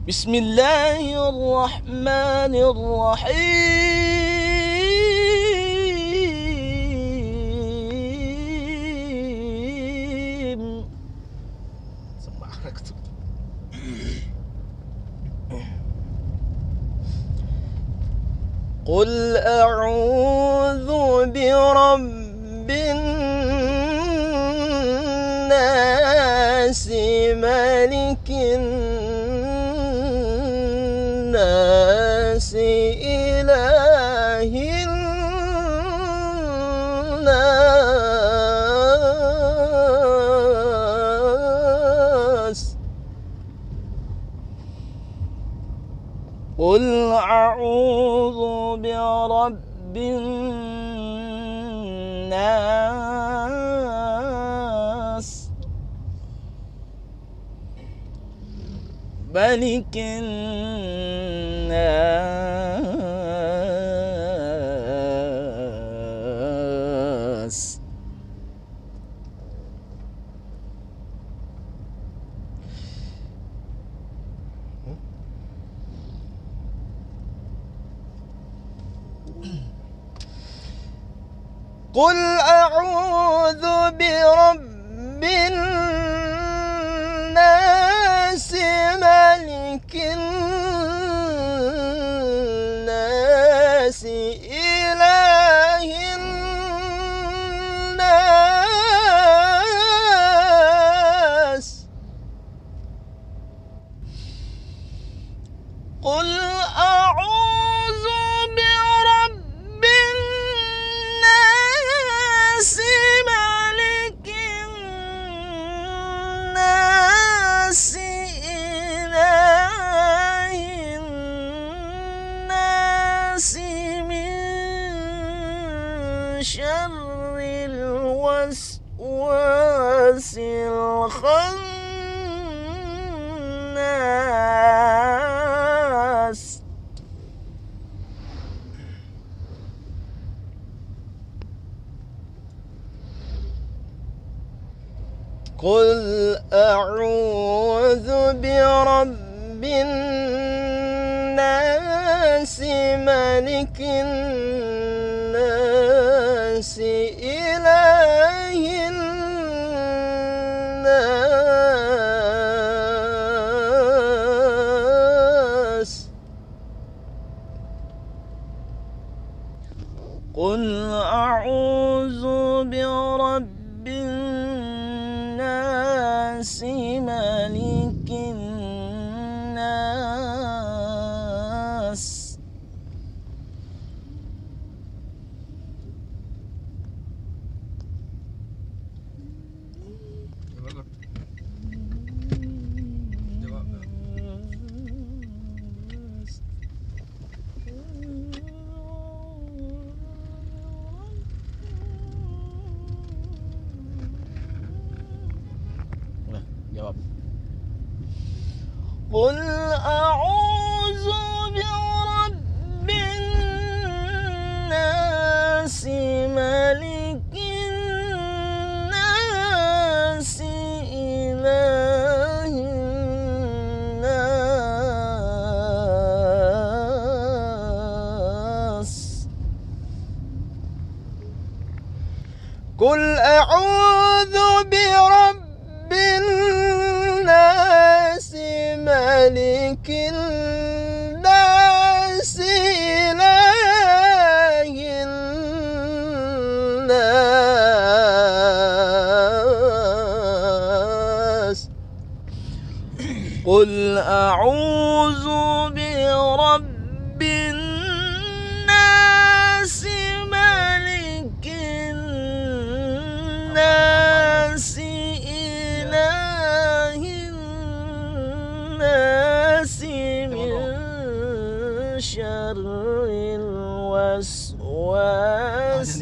بسم الله الرحمن الرحيم. قل أعوذ برب الناس ملك الناس إله الناس. قل أعوذ برب الناس ملك الناس قل أعوذ برب الناس ملك الناس إله الناس. قل أعوذ برب الناس ملك الناس إله الناس من شر الوسواس الخناس. قل أعوذ برب الناس ملك الناس إله الناس. قل أعوذ برب الناس ملك الناس jawab. قل أعوذ برب الناس ملك الناس إله الناس. قل أعوذ برب الناس ملك الناس إله الناس. قل أعوذ برب الناس ملك الناس إله الناس من شر الوسواس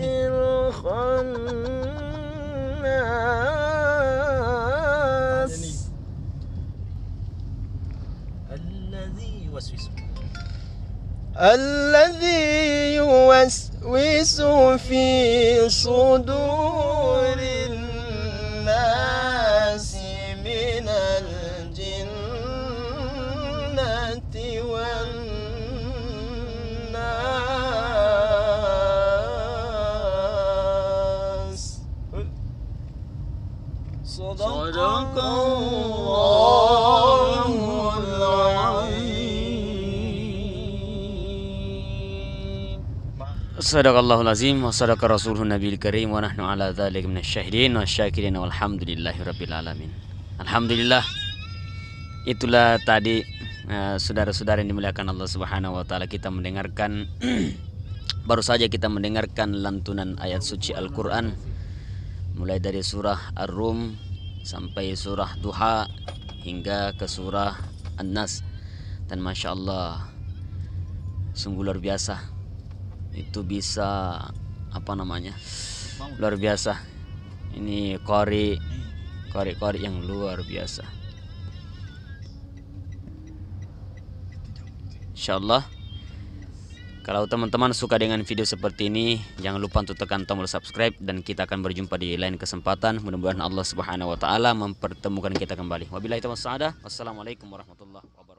الخناس الذي يوسوس في صدور الناس من الجنة Sadaqallahul azim. Sadaqallahul azim wa sadaqa rasuluhun nabiyil karim wa nahnu ala dzalika minasyahidin wasyakirin walhamdulillahirabbil alamin. Alhamdulillah, itulah tadi saudara-saudara yang dimuliakan Allah Subhanahu wa taala, kita mendengarkan baru saja kita mendengarkan lantunan ayat suci Al-Qur'an mulai dari surah Ar-Rum sampai surah Duha hingga ke surah An-Nas, dan Masya Allah sungguh luar biasa. Itu bisa luar biasa. Ini qari yang luar biasa. Insyaallah, kalau teman-teman suka dengan video seperti ini, jangan lupa untuk tekan tombol subscribe, dan kita akan berjumpa di lain kesempatan. Mudah-mudahan Allah Subhanahu wa taala mempertemukan kita kembali. Wabillahi taufiq. Wassalamualaikum warahmatullahi wabarakatuh.